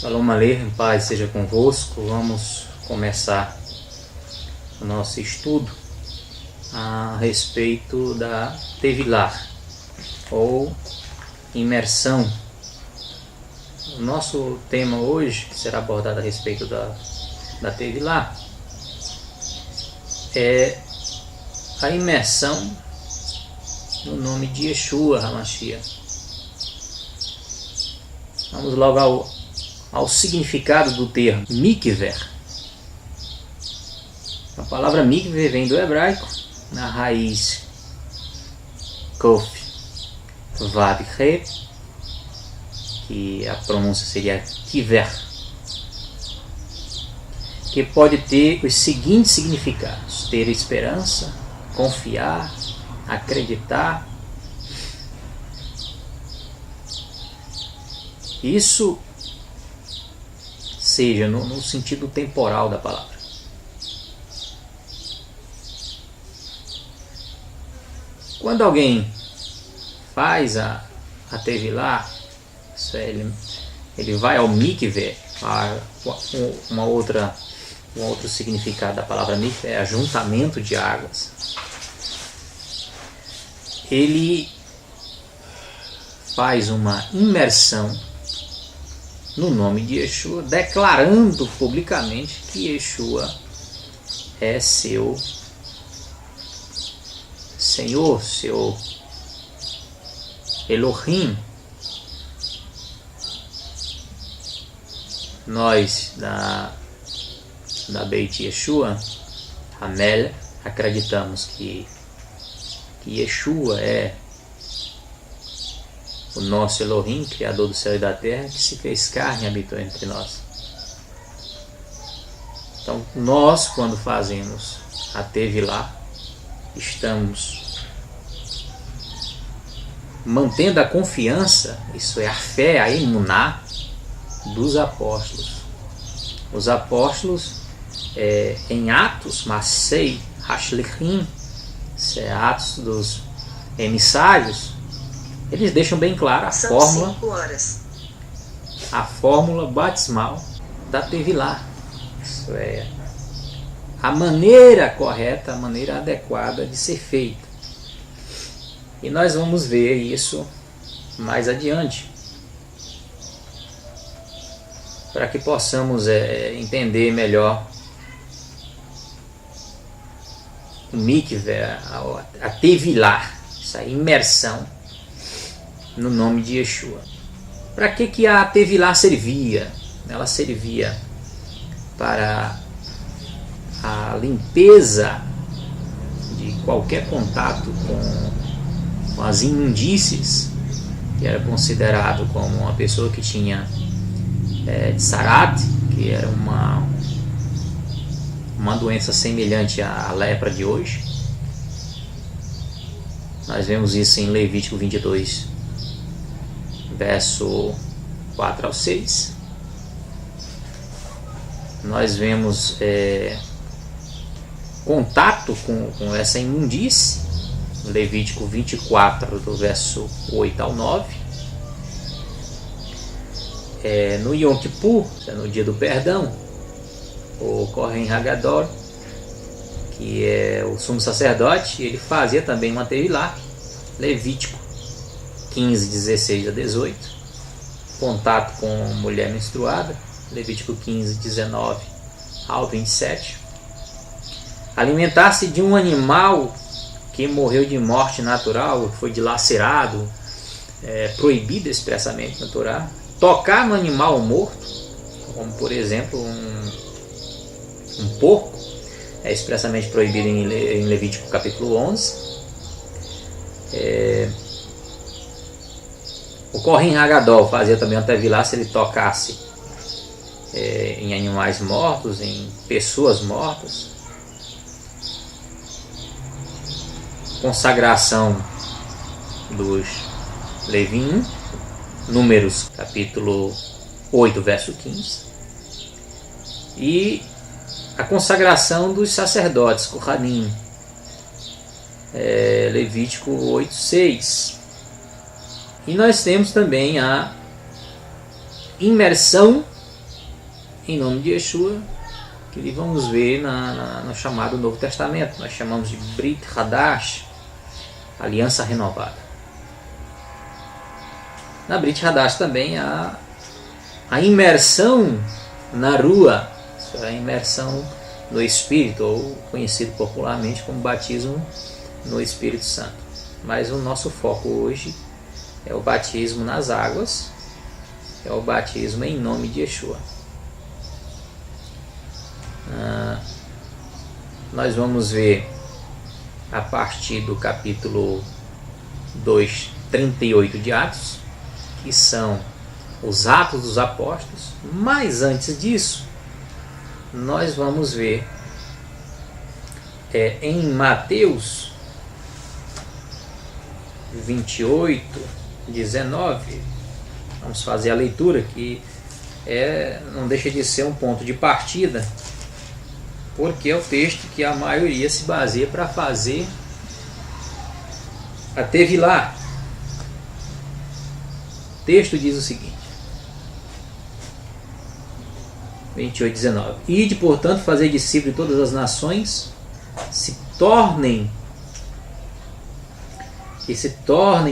Shalom Aleichem, paz seja convosco. Vamos começar o nosso estudo a respeito da Tevilá, ou imersão. O nosso tema hoje, que será abordado a respeito da Tevilá, é a imersão no nome de Yeshua HaMashiach. Vamos logo ao significado do termo mikver. A palavra mikver vem do hebraico, na raiz kof vav he, que a pronúncia seria kiver, que pode ter os seguintes significados: ter esperança, confiar, acreditar. Isso seja no sentido temporal da palavra. Quando alguém faz a Tevilá, ele vai ao mikveh, um outro significado da palavra mikveh é ajuntamento de águas. Ele faz uma imersão no nome de Yeshua, declarando publicamente que Yeshua é seu Senhor, seu Elohim. Nós da Beit Yeshua Hamel acreditamos que Yeshua é o nosso Elohim, Criador do céu e da terra, que se fez carne e habitou entre nós. Então, nós, quando fazemos a Tevilá, estamos mantendo a confiança, isso é a fé, a emuná dos apóstolos. Os apóstolos, em Atos, Masei, Hashlichim, Atos dos emissários, eles deixam bem clara a fórmula batismal da Tevilá. Isso é a maneira correta, a maneira adequada de ser feita. E nós vamos ver isso mais adiante, para que possamos entender melhor o mikveh, a Tevilá, essa imersão no nome de Yeshua. Para que a Tevilá servia? Ela servia para a limpeza de qualquer contato com as imundícies, que era considerado como uma pessoa que tinha tsarat, que era uma doença semelhante à lepra de hoje. Nós vemos isso em Levítico 22, verso 4 ao 6. Nós vemos contato com essa imundície, Levítico 24, do verso 8 ao 9. No Yom Kippur, no dia do perdão, o Kohen Hagadol, que é o sumo sacerdote, ele fazia também uma Tevilá, Levítico 15, 16 a 18, contato com mulher menstruada, Levítico 15, 19 ao 27, alimentar-se de um animal que morreu de morte natural, foi dilacerado, proibido expressamente na Torá, tocar no animal morto, como por exemplo um porco, é expressamente proibido em Levítico capítulo 11. O Kohen Hagadol fazia também uma Tevilá se ele tocasse em animais mortos, em pessoas mortas. Consagração dos Levim, Números capítulo 8, verso 15. E a consagração dos sacerdotes, Kohanim, Levítico 8, 6. E nós temos também a imersão em nome de Yeshua, que vamos ver no chamado Novo Testamento. Nós chamamos de Brit Hadash, aliança renovada. Na Brit Hadash também há a imersão na rua, isso é a imersão no Espírito, ou conhecido popularmente como batismo no Espírito Santo. Mas o nosso foco hoje é o batismo nas águas, é o batismo em nome de Yeshua. Nós vamos ver a partir do capítulo 2, 38 de Atos, que são os Atos dos Apóstolos, mas antes disso, nós vamos ver em Mateus 28, 19, vamos fazer a leitura que não deixa de ser um ponto de partida, porque é o texto que a maioria se baseia para fazer a Tevilá. O texto diz o seguinte, 28, 19: Ide, portanto, fazer discípulos de todas as nações, se tornem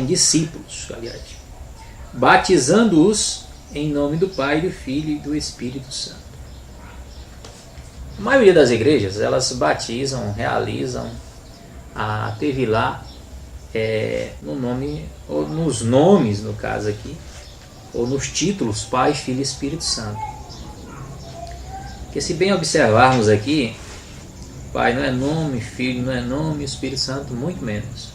discípulos, aliás, batizando-os em nome do Pai, do Filho e do Espírito Santo. A maioria das igrejas, elas batizam, realizam a Tevilá no nome, ou nos nomes, no caso aqui, ou nos títulos Pai, Filho e Espírito Santo. Porque se bem observarmos aqui, Pai não é nome, Filho não é nome, Espírito Santo muito menos.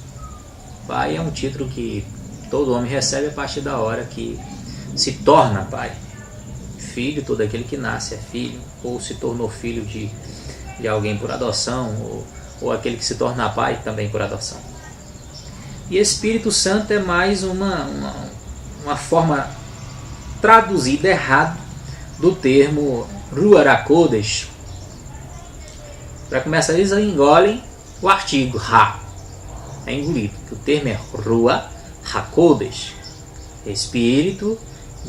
Pai é um título que todo homem recebe a partir da hora que se torna pai. Filho, todo aquele que nasce é filho, ou se tornou filho de alguém por adoção, ou aquele que se torna pai também por adoção. E Espírito Santo é mais uma forma traduzida errado do termo Ruach HaKodesh. Para começar, eles engolem o artigo Ra, é engolido. O termo é Ruach HaKodesh, Espírito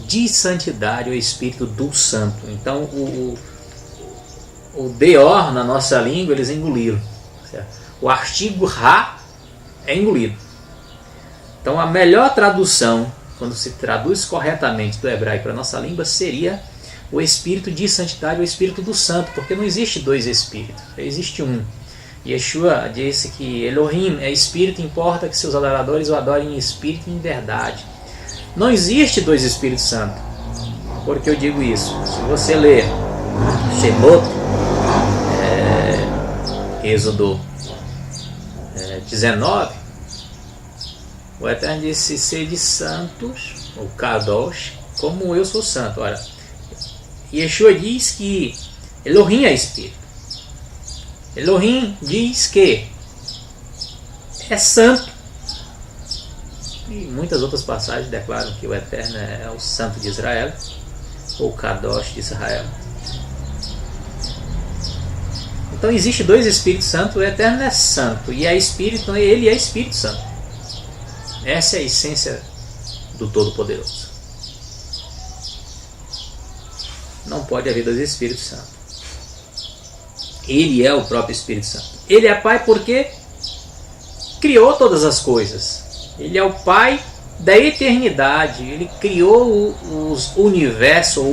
de santidade, o Espírito do Santo. Então o Deor na nossa língua eles engoliram, certo? O artigo Ra é engolido. Então a melhor tradução, quando se traduz corretamente do hebraico para a nossa língua, seria o Espírito de santidade, o Espírito do Santo, porque não existe dois Espíritos, existe um. Yeshua disse que Elohim é Espírito, importa que seus adoradores o adorem em Espírito e em verdade. Não existe dois Espíritos Santos. Por que eu digo isso? Se você ler Shemot, Êxodo 19, o Eterno disse: sede santos, o Kadosh, como eu sou santo. Ora, Yeshua diz que Elohim é Espírito. Elohim diz que é santo. E muitas outras passagens declaram que o Eterno é o Santo de Israel, ou Kadosh de Israel. Então existe dois Espíritos Santos, o Eterno é santo e é Espírito, então ele é Espírito Santo. Essa é a essência do Todo-Poderoso. Não pode haver dois Espíritos Santos. Ele é o próprio Espírito Santo. Ele é Pai porque criou todas as coisas. Ele é o Pai da eternidade. Ele criou o universo.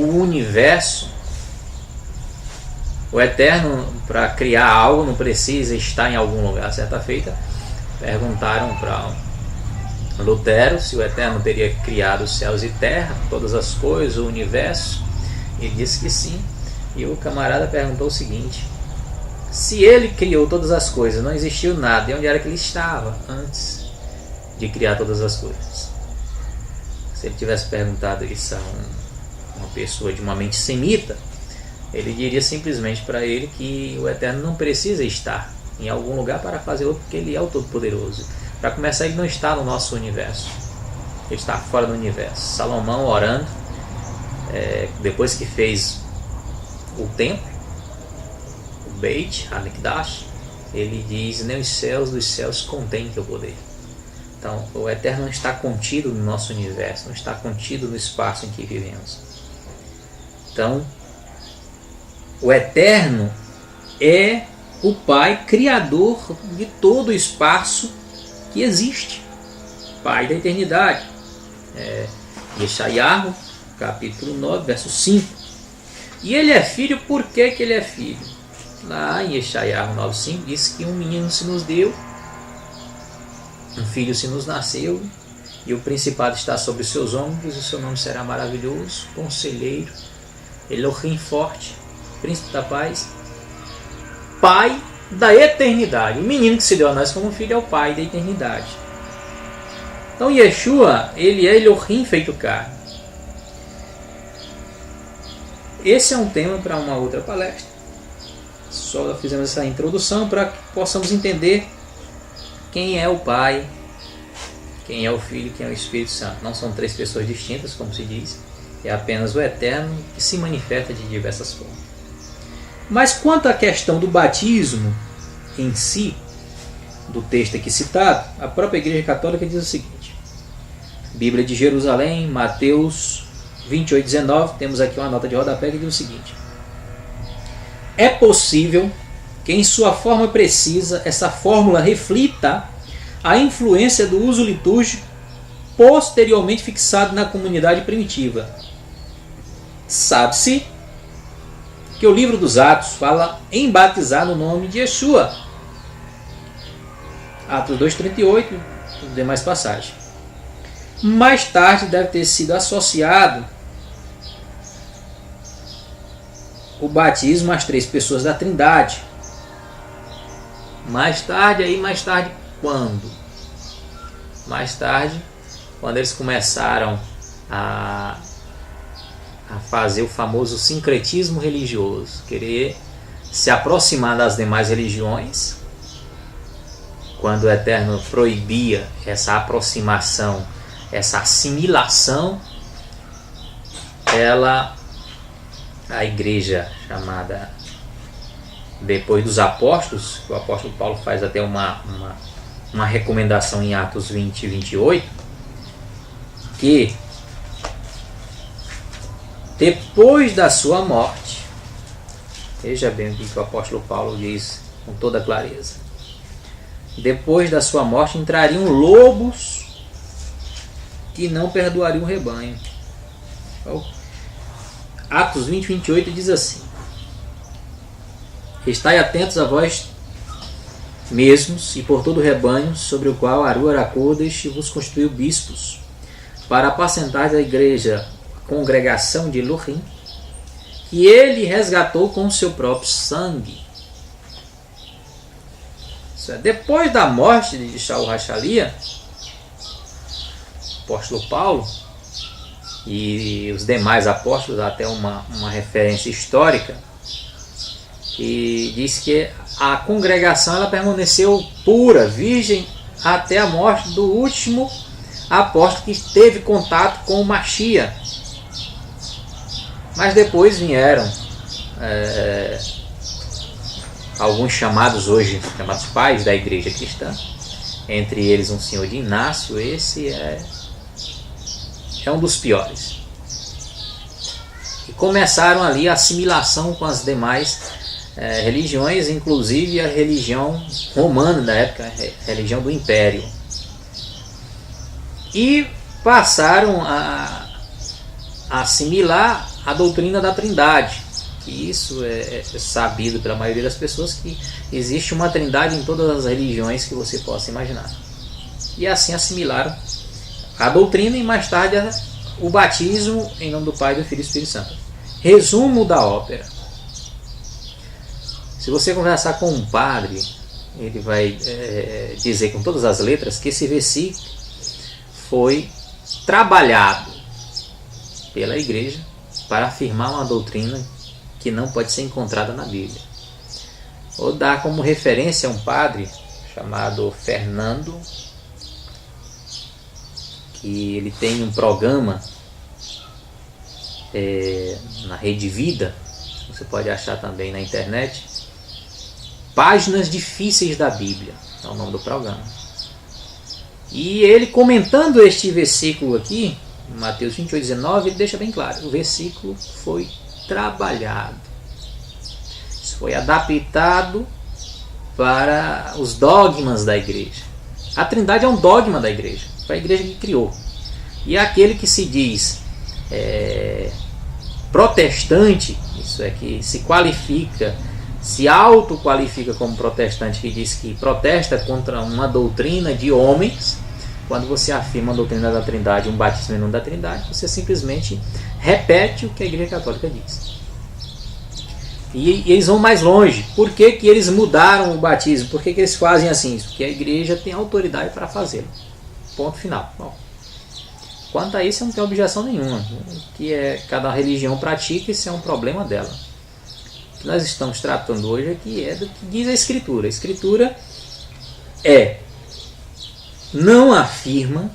O Eterno, para criar algo, não precisa estar em algum lugar. Certa feita, perguntaram para Lutero se o Eterno teria criado os céus e terra, todas as coisas, o universo. Ele disse que sim. E o camarada perguntou o seguinte: se ele criou todas as coisas, não existiu nada, e onde era que ele estava antes de criar todas as coisas? Se ele tivesse perguntado isso a uma pessoa de uma mente semita, ele diria simplesmente para ele que o Eterno não precisa estar em algum lugar para fazer outro, porque ele é o Todo-Poderoso. Para começar, ele não está no nosso universo, ele está fora do universo. Salomão, orando, depois que fez o templo, o Beit HaMikdash, ele diz: nem os céus dos céus contêm teu poder. Então o Eterno não está contido no nosso universo, não está contido no espaço em que vivemos. Então O Eterno é o Pai criador de todo o espaço que existe. Pai da eternidade. Yeshayahu, capítulo 9, verso 5. E ele é filho, por que que ele é filho? Lá em Yeshayahu 9,5 diz que um menino se nos deu, um filho se nos nasceu, e o principado está sobre os seus ombros, e o seu nome será maravilhoso, conselheiro, Elohim forte, príncipe da paz, Pai da eternidade. O menino que se deu a nós como filho é o Pai da eternidade. Então Yeshua, ele é Elohim feito carne. Esse é um tema para uma outra palestra. Só fizemos essa introdução para que possamos entender quem é o Pai, quem é o Filho e quem é o Espírito Santo. Não são três pessoas distintas, como se diz. É apenas o Eterno que se manifesta de diversas formas. Mas quanto à questão do batismo em si, do texto aqui citado, a própria Igreja Católica diz o seguinte. Bíblia de Jerusalém, Mateus 28:19, temos aqui uma nota de rodapé que diz o seguinte. É possível que em sua forma precisa essa fórmula reflita a influência do uso litúrgico posteriormente fixado na comunidade primitiva. Sabe-se que o livro dos Atos fala em batizar no nome de Yeshua. Atos 2:38 e demais passagens. Mais tarde deve ter sido associado o batismo às três pessoas da Trindade. Mais tarde quando? Mais tarde, quando eles começaram a fazer o famoso sincretismo religioso, querer se aproximar das demais religiões, quando o Eterno proibia essa aproximação, essa assimilação, a igreja chamada depois dos apóstolos, o apóstolo Paulo faz até uma recomendação em Atos 20 e 28, que depois da sua morte, veja bem o que o apóstolo Paulo diz com toda clareza, depois da sua morte entrariam lobos que não perdoariam o rebanho. Atos 20, 28 diz assim: estai atentos a vós mesmos e por todo o rebanho sobre o qual Aru Aracodes vos constituiu bispos, para apacentar da igreja a congregação de Elohim, que ele resgatou com o seu próprio sangue. Isso é, depois da morte de Shaul Hachalia, o apóstolo Paulo e os demais apóstolos, até uma referência histórica, que diz que a congregação ela permaneceu pura, virgem, até a morte do último apóstolo que teve contato com o Mashiach. Mas depois vieram alguns chamados hoje, chamados pais da igreja cristã, entre eles um senhor de Inácio. Esse é um dos piores. E começaram ali a assimilação com as demais religiões, inclusive a religião romana da época, a religião do Império. E passaram a assimilar a doutrina da Trindade. Que isso é sabido pela maioria das pessoas, que existe uma Trindade em todas as religiões que você possa imaginar. E assim assimilaram a doutrina e mais tarde o batismo em nome do Pai, do Filho e do Espírito Santo. Resumo da ópera. Se você conversar com um padre, ele vai dizer com todas as letras que esse versículo foi trabalhado pela igreja para afirmar uma doutrina que não pode ser encontrada na Bíblia. Vou dar como referência um padre chamado Fernando, que ele tem um programa na Rede Vida, você pode achar também na internet, Páginas Difíceis da Bíblia, é o nome do programa. E ele comentando este versículo aqui, Mateus 28:19, ele deixa bem claro, o versículo foi trabalhado. foi adaptado para os dogmas da igreja. A Trindade é um dogma da igreja, foi a igreja que criou. E aquele que se diz protestante, isso é, que se qualifica, se autoqualifica como protestante, que diz que protesta contra uma doutrina de homens, quando você afirma a doutrina da Trindade, um batismo em nome da Trindade, você simplesmente repete o que a Igreja Católica diz. E eles vão mais longe. Por que que eles mudaram o batismo? Por que que eles fazem assim? Porque a Igreja tem autoridade para fazê-lo. Ponto final. Bom, quanto a isso, eu não tenho objeção nenhuma. O que cada religião pratica, isso é um problema dela. O que nós estamos tratando hoje aqui é do que diz a Escritura. A Escritura não afirma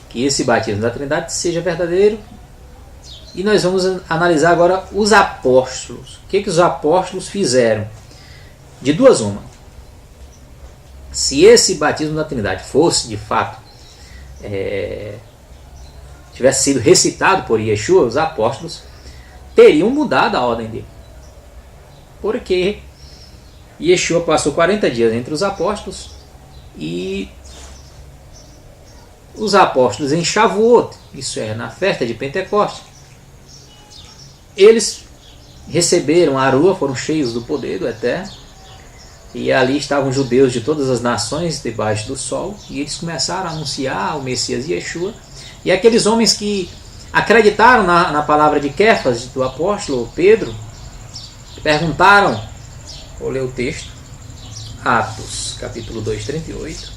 que esse batismo da Trindade seja verdadeiro. E nós vamos analisar agora os apóstolos. O que os apóstolos fizeram? De duas uma. Se esse batismo da Trindade fosse de fato tivesse sido recitado por Yeshua, os apóstolos teriam mudado a ordem dele. Porque Yeshua passou 40 dias entre os apóstolos e os apóstolos em Shavuot, isso é, na festa de Pentecostes, eles receberam a Arua, foram cheios do poder do Eterno, e ali estavam judeus de todas as nações debaixo do sol, e eles começaram a anunciar o Messias Yeshua, e aqueles homens que acreditaram na palavra de Kefas, do apóstolo Pedro, perguntaram, vou ler o texto, Atos, capítulo 2, 38.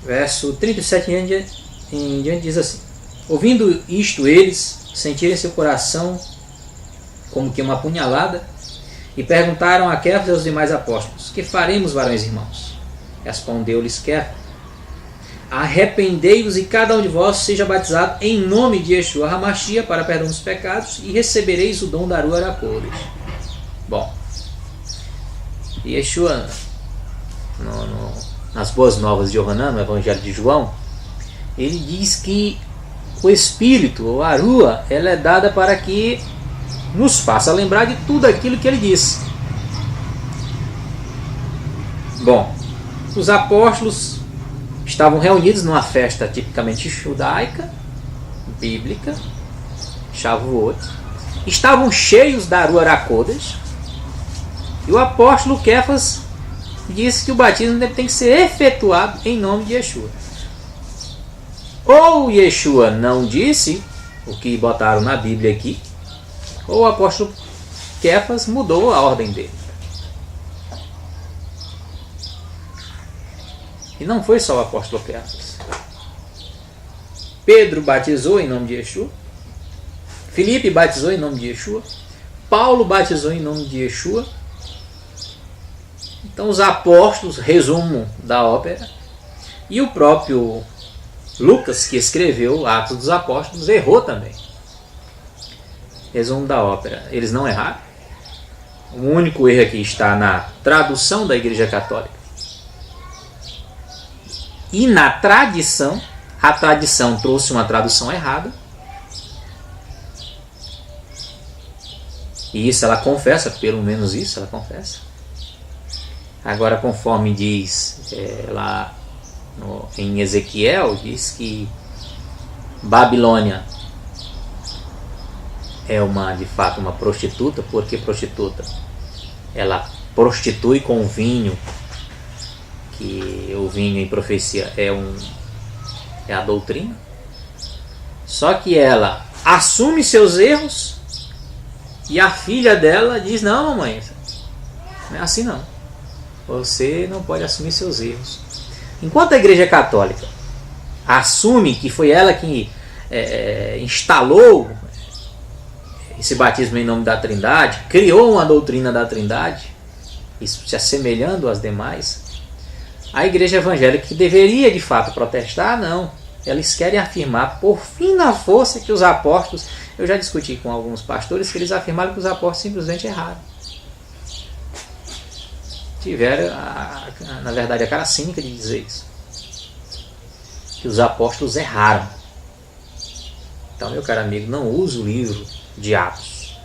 Verso 37 em diante diz assim: ouvindo isto, eles sentiram em seu coração como que uma punhalada e perguntaram a Kefas e aos demais apóstolos: que faremos, varões irmãos? Respondeu-lhes Kefas: arrependei-vos e cada um de vós seja batizado em nome de Yeshua HaMashiach para perdão dos pecados e recebereis o dom da Arua Aracodes. Bom, Yeshua nas Boas Novas de Yohanan, no Evangelho de João, ele diz que o Espírito, ou Arua, ela é dada para que nos faça lembrar de tudo aquilo que ele disse. Bom, os apóstolos estavam reunidos numa festa tipicamente judaica, bíblica, Shavuot, estavam cheios da Arua Aracodes, e o apóstolo Kefas disse que o batismo tem que ser efetuado em nome de Yeshua. Ou Yeshua não disse o que botaram na Bíblia aqui, ou o apóstolo Kefas mudou a ordem dele. E não foi só o apóstolo Kefas. Pedro batizou em nome de Yeshua, Filipe batizou em nome de Yeshua, Paulo batizou em nome de Yeshua. Então os apóstolos, resumo da ópera, e o próprio Lucas, que escreveu Atos dos Apóstolos, errou também. Resumo da ópera, eles não erraram. O único erro aqui está na tradução da Igreja Católica. E na tradição, a tradição trouxe uma tradução errada. E isso ela confessa, pelo menos isso ela confessa. Agora, conforme diz lá em Ezequiel, diz que Babilônia é de fato uma prostituta. Por que prostituta? Ela prostitui com o vinho, que o vinho em profecia é a doutrina. Só que ela assume seus erros e a filha dela diz: não, mamãe, não é assim não. Você não pode assumir seus erros. Enquanto a Igreja Católica assume que foi ela que instalou esse batismo em nome da Trindade, criou uma doutrina da Trindade, isso se assemelhando às demais, a Igreja Evangélica, que deveria de fato protestar, não. Eles querem afirmar por fim na força que os apóstolos, eu já discuti com alguns pastores que eles afirmaram que os apóstolos simplesmente erraram. Tiveram, na verdade, a cara cínica de dizer isso. que os apóstolos erraram. Então, meu caro amigo, não use o livro de Atos.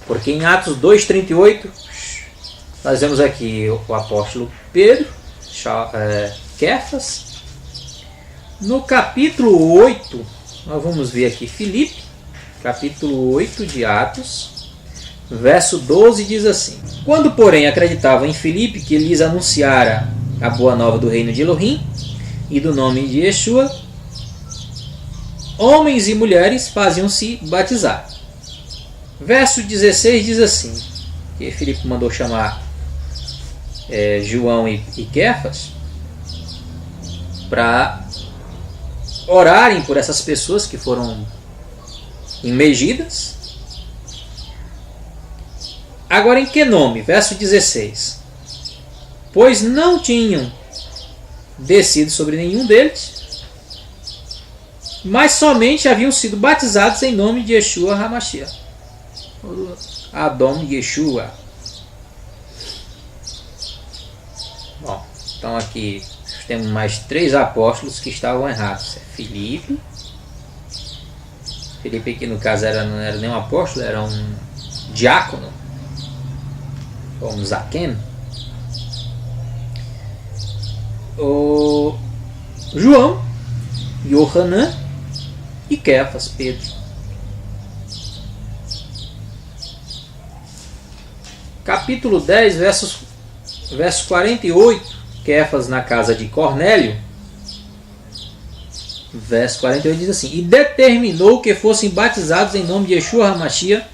Porque em Atos 2,38, nós vemos aqui o apóstolo Pedro, Kefas. No capítulo 8, nós vamos ver aqui Filipe, capítulo 8 de Atos, verso 12 diz assim: Quando, porém, acreditavam em Filipe que lhes anunciara a boa nova do reino de Elohim e do nome de Yeshua, homens e mulheres faziam-se batizar. Verso 16 diz assim, que Filipe mandou chamar João e Kefas para orarem por essas pessoas que foram imergidas. Agora em que nome? Verso 16. Pois não tinham descido sobre nenhum deles, mas somente haviam sido batizados em nome de Yeshua HaMashiach, Adom Yeshua. Bom, então aqui temos mais 3 apóstolos que estavam errados. Filipe. Filipe aqui no caso não era nem um apóstolo, era um diácono, ou um zaqueno. O João, Yohanan e Kefas, Pedro. Capítulo 10, verso 48, Kefas na casa de Cornélio. Verso 48 diz assim: E determinou que fossem batizados em nome de Yeshua HaMashiach,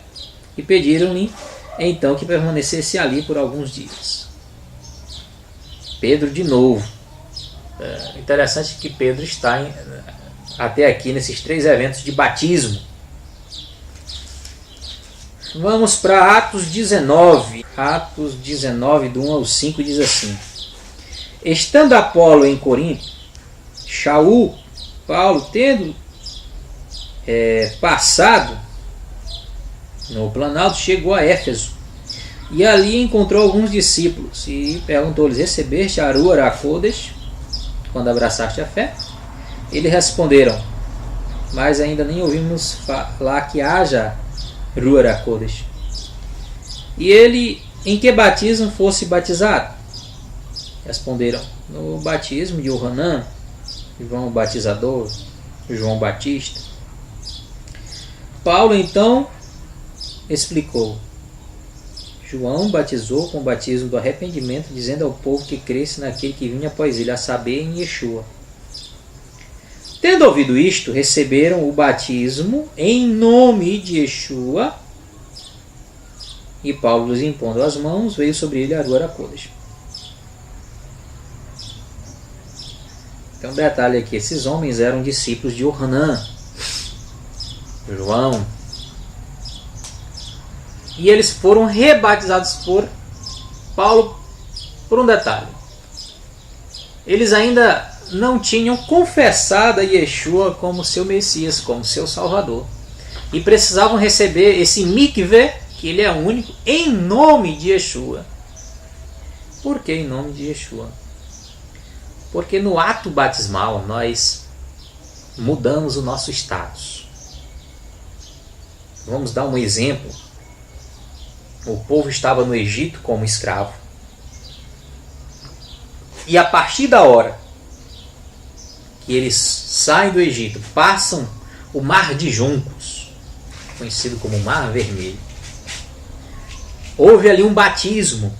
e pediram-lhe então que permanecesse ali por alguns dias. Pedro de novo. Interessante que Pedro está até aqui nesses 3 eventos de batismo. Vamos para Atos 19. Atos 19, do 1 ao 5, diz assim: Estando Apolo em Corinto, Paulo, tendo passado no Planalto, chegou a Éfeso, e ali encontrou alguns discípulos, e perguntou-lhes: Recebeste a Ruach HaKodesh quando abraçaste a fé? Eles responderam: Mas ainda nem ouvimos falar que haja Ruach HaKodesh. E ele, em que batismo fosse batizado? Responderam: No batismo de Yohanan, João o Batizador, João Batista. Paulo então explicou: João batizou com o batismo do arrependimento, dizendo ao povo que cresce naquele que vinha após ele, a saber, em Yeshua. Tendo ouvido isto, receberam o batismo em nome de Yeshua, e Paulo, lhes impondo as mãos, veio sobre ele a Ruach HaKodesh. Tem um detalhe aqui: esses homens eram discípulos de Yohanan, João, e eles foram rebatizados por Paulo por um detalhe: eles ainda não tinham confessado a Yeshua como seu Messias, como seu Salvador, e precisavam receber esse mikveh, que ele é único, em nome de Yeshua. Por que em nome de Yeshua? Porque no ato batismal nós mudamos o nosso status. Vamos dar um exemplo. O povo estava no Egito como escravo, e a partir da hora que eles saem do Egito, passam o Mar de Juncos, conhecido como Mar Vermelho, houve ali um batismo.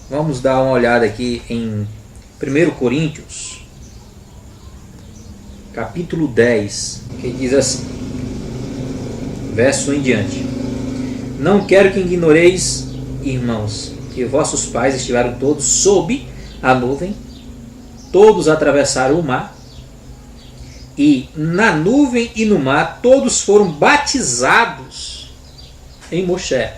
Vamos dar uma olhada aqui em 1 Coríntios, capítulo 10, que diz assim, verso 1 em diante: Não quero que ignoreis, irmãos, que vossos pais estiveram todos sob a nuvem, todos atravessaram o mar, e na nuvem e no mar todos foram batizados em Moshe.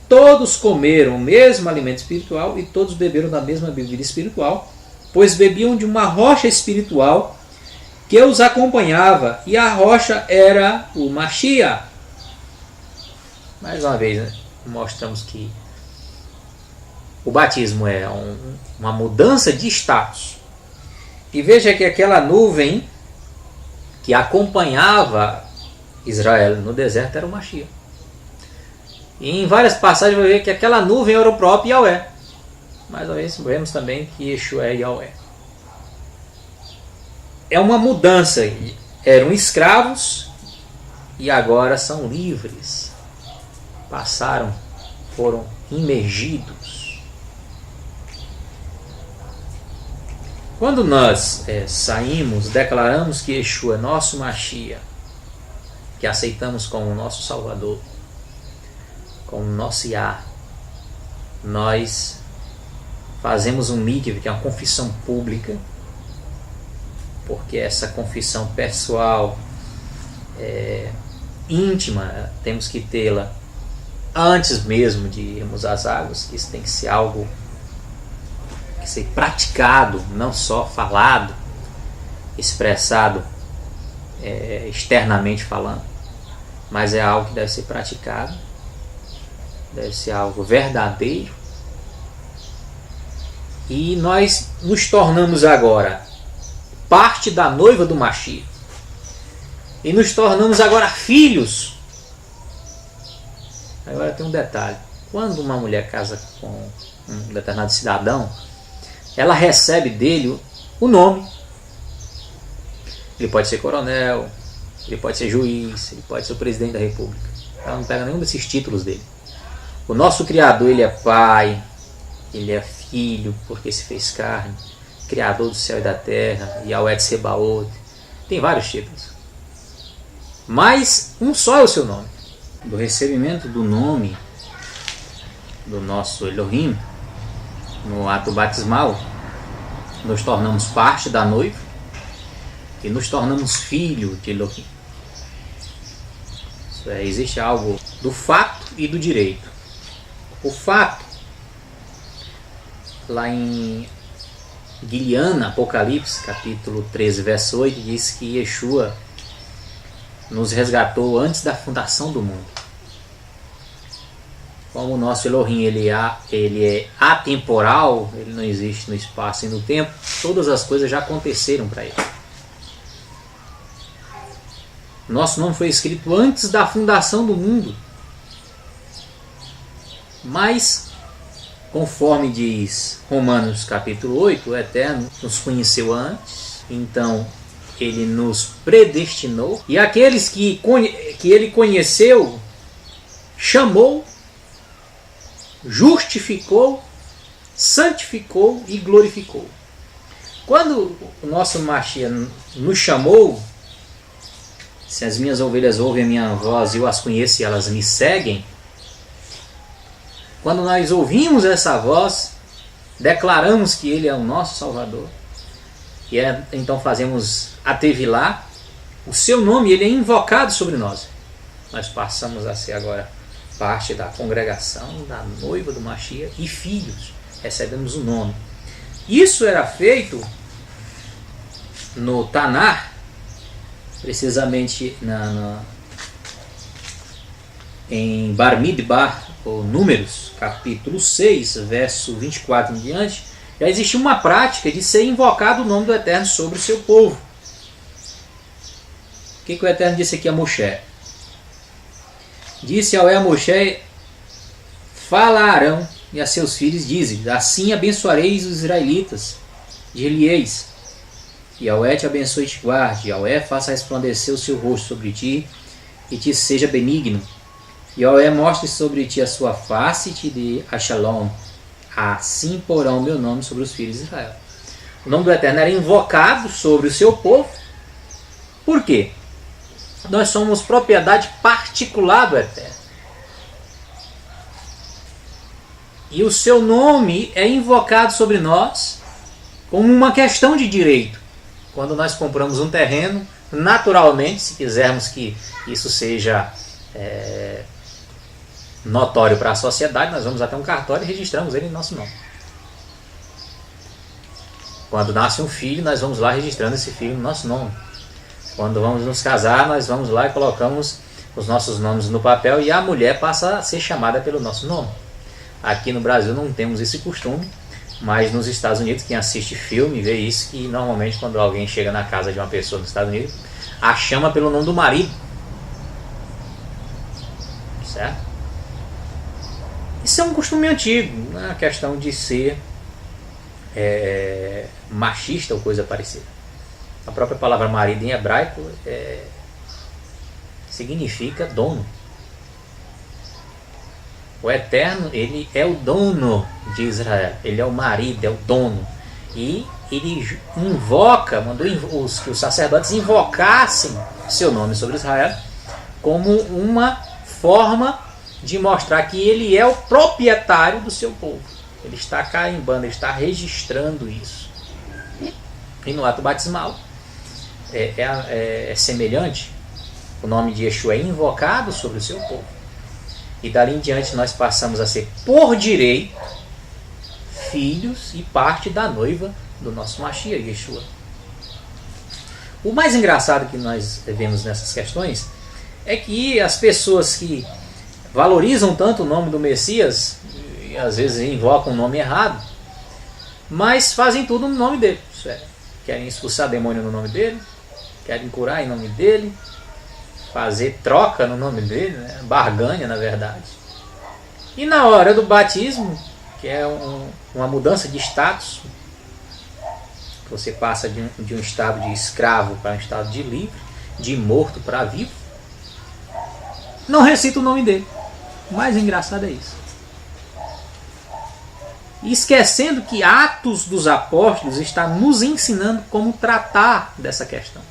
Todos comeram o mesmo alimento espiritual e todos beberam da mesma bebida espiritual, pois bebiam de uma rocha espiritual que os acompanhava, e a rocha era o Mashiach. Mais uma vez, né, mostramos que o batismo é uma mudança de status. E veja que aquela nuvem que acompanhava Israel no deserto era o Mashiach. E em várias passagens vai ver que aquela nuvem era o próprio Yahweh. Mais uma vez vemos também que Yeshua é Yahweh. É uma mudança. Eram escravos e agora são livres. Foram imergidos. Quando nós saímos, declaramos que Yeshua é nosso Mashiach, que aceitamos como nosso Salvador, como nosso Yah, nós fazemos um mikve, que é uma confissão pública, porque essa confissão pessoal, íntima, temos que tê-la antes mesmo de irmos às águas. Isso tem que ser algo que ser praticado, não só falado, expressado externamente falando, mas é algo que deve ser praticado, deve ser algo verdadeiro. E nós nos tornamos agora parte da noiva do Mashiach. E nos tornamos agora filhos. Agora tem um detalhe. Quando uma mulher casa com um determinado cidadão, ela recebe dele o nome. Ele pode ser coronel, ele pode ser juiz, ele pode ser o presidente da república. Ela não pega nenhum desses títulos dele. O nosso Criador, ele é pai, ele é filho, porque se fez carne, Criador do céu e da terra, Yahweh de Sebaot. Tem vários títulos. Mas um só é o seu nome. Do recebimento do nome do nosso Elohim, no ato batismal, nos tornamos parte da noiva e nos tornamos filho de Elohim. Existe algo do fato e do direito. O fato, lá em Guiliana, Apocalipse, capítulo 13, verso 8, diz que Yeshua nos resgatou antes da fundação do mundo. Como o nosso Elohim ele é atemporal, ele não existe no espaço e no tempo, todas as coisas já aconteceram para ele. Nosso nome foi escrito antes da fundação do mundo. Mas, conforme diz Romanos capítulo 8, o Eterno nos conheceu antes, então ele nos predestinou, e aqueles que ele conheceu, chamou, justificou, santificou e glorificou. Quando o nosso Mashiach nos chamou, se as minhas ovelhas ouvem a minha voz e eu as conheço e elas me seguem, quando nós ouvimos essa voz, declaramos que Ele é o nosso Salvador, e então fazemos a Tevilá, o seu nome ele é invocado sobre nós. Nós passamos a ser agora parte da congregação, da noiva do Mashiach e filhos, recebemos o nome. Isso era feito no Tanar, precisamente em Bar Midbar, ou Números, capítulo 6, verso 24 em diante, já existia uma prática de ser invocado o nome do Eterno sobre o seu povo. O que o Eterno disse aqui a Moshe? Disse a Moshe: fala a Arão e a seus filhos, dize: assim abençoareis os israelitas, dir-lhe-eis: Yahweh te abençoe e te guarde, Yahweh faça resplandecer o seu rosto sobre ti e te seja benigno, Yahweh mostre sobre ti a sua face e te dê a Shalom. Assim porão meu nome sobre os filhos de Israel. O nome do Eterno era invocado sobre o seu povo. Por quê? Nós somos propriedade particular do Eterno. E o seu nome é invocado sobre nós como uma questão de direito. Quando nós compramos um terreno, naturalmente, se quisermos que isso seja notório para a sociedade, nós vamos até um cartório e registramos ele em nosso nome. Quando nasce um filho, nós vamos lá registrando esse filho no nosso nome. Quando vamos nos casar, nós vamos lá e colocamos os nossos nomes no papel e a mulher passa a ser chamada pelo nosso nome. Aqui no Brasil não temos esse costume, Mas nos Estados Unidos, quem assiste filme vê isso, que normalmente quando alguém chega na casa de uma pessoa nos Estados Unidos, a chama pelo nome do marido. Certo? Isso é um costume antigo, não é a questão de ser machista ou coisa parecida. A própria palavra marido em hebraico significa dono. O Eterno, ele é o dono de Israel, ele é o marido, é o dono. E ele mandou que os sacerdotes invocassem seu nome sobre Israel como uma forma de mostrar que ele é o proprietário do seu povo. Ele está carimbando, ele está registrando isso. E no ato batismal é semelhante. O nome de Yeshua é invocado sobre o seu povo. E dali em diante nós passamos a ser, por direito, filhos e parte da noiva do nosso Mashiach, Yeshua. O mais engraçado que nós vemos nessas questões é que as pessoas que valorizam tanto o nome do Messias, e às vezes invocam o nome errado, mas fazem tudo no nome dele. Querem expulsar demônio no nome dele, querem curar em nome dele, fazer troca no nome dele, né? Barganha na verdade. E na hora do batismo, que é uma mudança de status, você passa de um estado de escravo para um estado de livre, de morto para vivo, não recita o nome dele. O mais engraçado é isso. E esquecendo que Atos dos Apóstolos está nos ensinando como tratar dessa questão.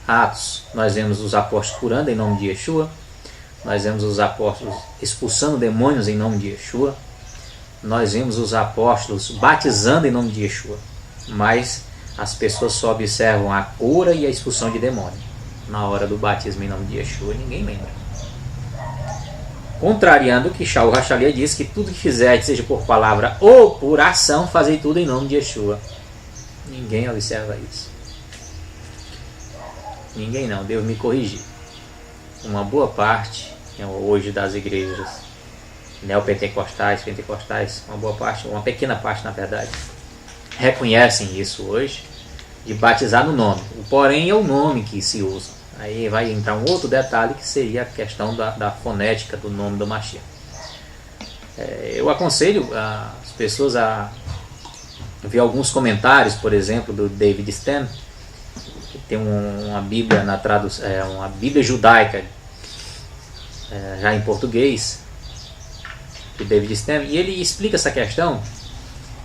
Atos, nós vemos os apóstolos curando em nome de Yeshua, nós vemos os apóstolos expulsando demônios em nome de Yeshua, nós vemos os apóstolos batizando em nome de Yeshua, mas as pessoas só observam a cura e a expulsão de demônio. Na hora do batismo em nome de Yeshua, ninguém lembra. Contrariando o que Shaul Hachalia diz, que tudo que fizer, seja por palavra ou por ação, fazei tudo em nome de Yeshua. Ninguém observa isso. Ninguém não, devo me corrigir. Uma boa parte, hoje, das igrejas neopentecostais, pentecostais, uma pequena parte na verdade, reconhecem isso hoje, de batizar no nome. O porém é o nome que se usa. Aí vai entrar um outro detalhe que seria a questão da fonética do nome do Mashiach. Eu aconselho as pessoas a ver alguns comentários, por exemplo, do David Stem, que tem uma Bíblia na tradução, uma Bíblia judaica, já em português, do David Stem, e ele explica essa questão,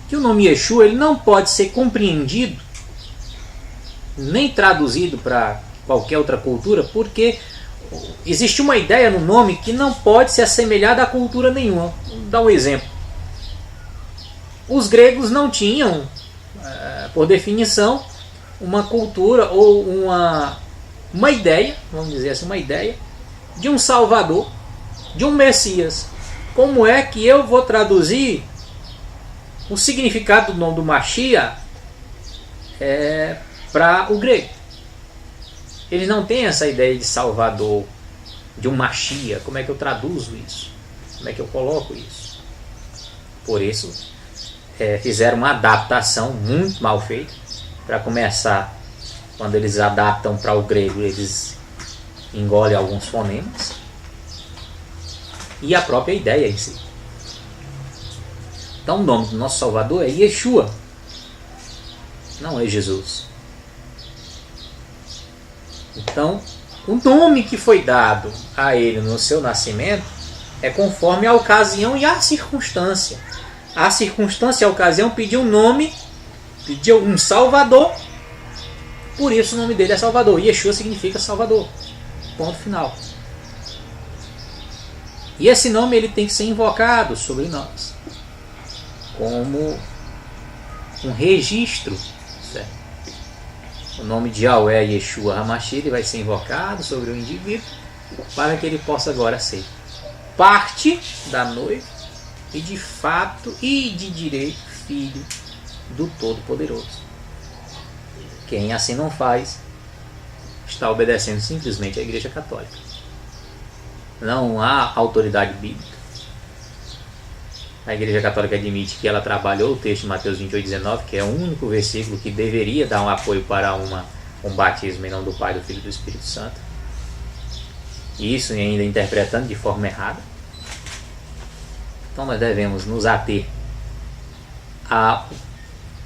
que o nome Yeshua ele não pode ser compreendido nem traduzido para qualquer outra cultura, porque existe uma ideia no nome que não pode se assemelhar a cultura nenhuma. Vou dar um exemplo. Os gregos não tinham, por definição, uma cultura ou uma ideia, vamos dizer assim, uma ideia de um Salvador, de um Messias. Como é que eu vou traduzir o significado do nome do Mashiach para o grego? Eles não têm essa ideia de Salvador, de um Mashiach. Como é que eu traduzo isso? Como é que eu coloco isso? Por isso, fizeram uma adaptação muito mal feita. Para começar, quando eles adaptam para o grego, eles engolem alguns fonemas. E a própria ideia em si. Então o nome do nosso Salvador é Yeshua, não é Jesus. Então, o nome que foi dado a ele no seu nascimento é conforme a ocasião e a circunstância. A circunstância e a ocasião pediu um nome, pediu um Salvador, por isso o nome dele é Salvador. Yeshua significa Salvador. Ponto final. E esse nome ele tem que ser invocado sobre nós como um registro, certo? O nome de Yahweh, Yeshua HaMashiach, vai ser invocado sobre o indivíduo para que ele possa agora ser parte da noiva e de fato e de direito filho do Todo-Poderoso. Quem assim não faz está obedecendo simplesmente à Igreja Católica. Não há autoridade bíblica. A Igreja Católica admite que ela trabalhou o texto de Mateus 28:19, que é o único versículo que deveria dar um apoio para um batismo em nome do Pai, do Filho e do Espírito Santo. E isso ainda interpretando de forma errada. Então nós devemos nos ater ao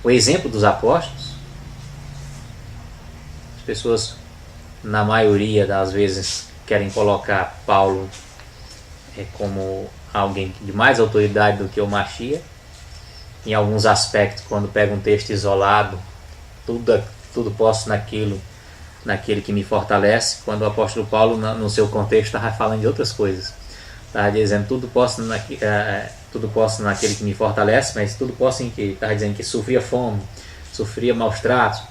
exemplo dos apóstolos. As pessoas, na maioria das vezes, querem colocar Paulo como alguém de mais autoridade do que o Mashiach. Em alguns aspectos, quando pega um texto isolado, tudo posso naquele que me fortalece, quando o apóstolo Paulo, no seu contexto, estava falando de outras coisas. Estava dizendo tudo posso naquele que me fortalece, mas tudo posso em que? Estava dizendo que sofria fome, sofria maus tratos,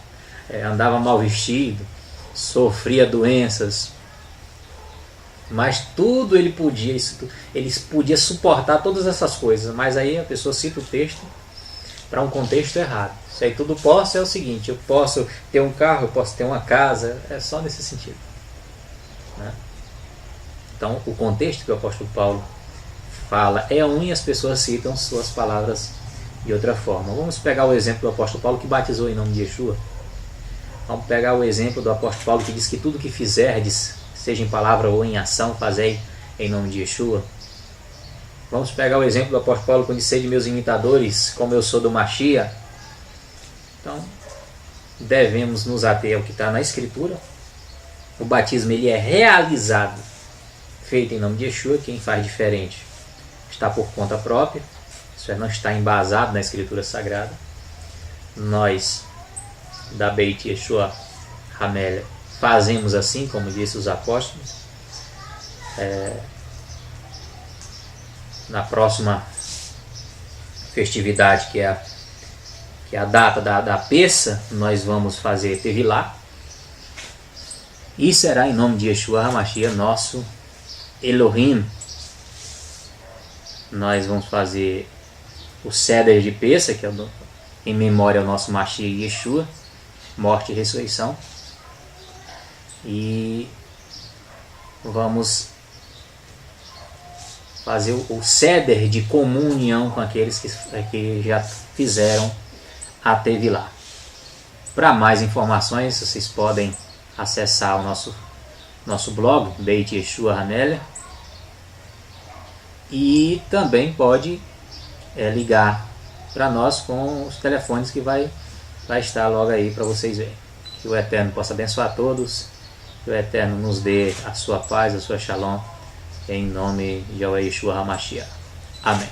andava mal vestido, sofria doenças, mas tudo ele podia suportar todas essas coisas. Mas aí a pessoa cita o texto para um contexto errado. Isso aí tudo posso é o seguinte: eu posso ter um carro, eu posso ter uma casa, é só nesse sentido, né? Então o contexto que o apóstolo Paulo fala é um e as pessoas citam suas palavras de outra forma. Vamos pegar o exemplo do apóstolo Paulo que batizou em nome de Yeshua. Vamos pegar o exemplo do apóstolo Paulo que diz que tudo que fizerdes, seja em palavra ou em ação, fazei em nome de Yeshua. Vamos pegar o exemplo do apóstolo Paulo quando diz: sede meus imitadores, como eu sou do Mashiach. Então, devemos nos ater ao que está na Escritura. O batismo ele é realizado, feito em nome de Yeshua. Quem faz diferente está por conta própria. Isso não está embasado na Escritura Sagrada. Nós, da Beit Yeshua Hamelech, fazemos assim, como disse os apóstolos. Na próxima festividade, que é a data da Pessa, nós vamos fazer Tevilá. E será em nome de Yeshua HaMashiach, nosso Elohim. Nós vamos fazer o Seder de Pessa, que é em memória ao nosso Mashiach Yeshua, morte e ressurreição. E vamos fazer o Seder de comunhão com aqueles que já fizeram a Tevilá. Para mais informações, vocês podem acessar o nosso blog, Beit Yeshua Hamelech, e também pode ligar para nós com os telefones que vai estar logo aí para vocês verem. Que o Eterno possa abençoar a todos, que o Eterno nos dê a sua paz, a sua shalom, em nome de Yeshua HaMashiach. Amém.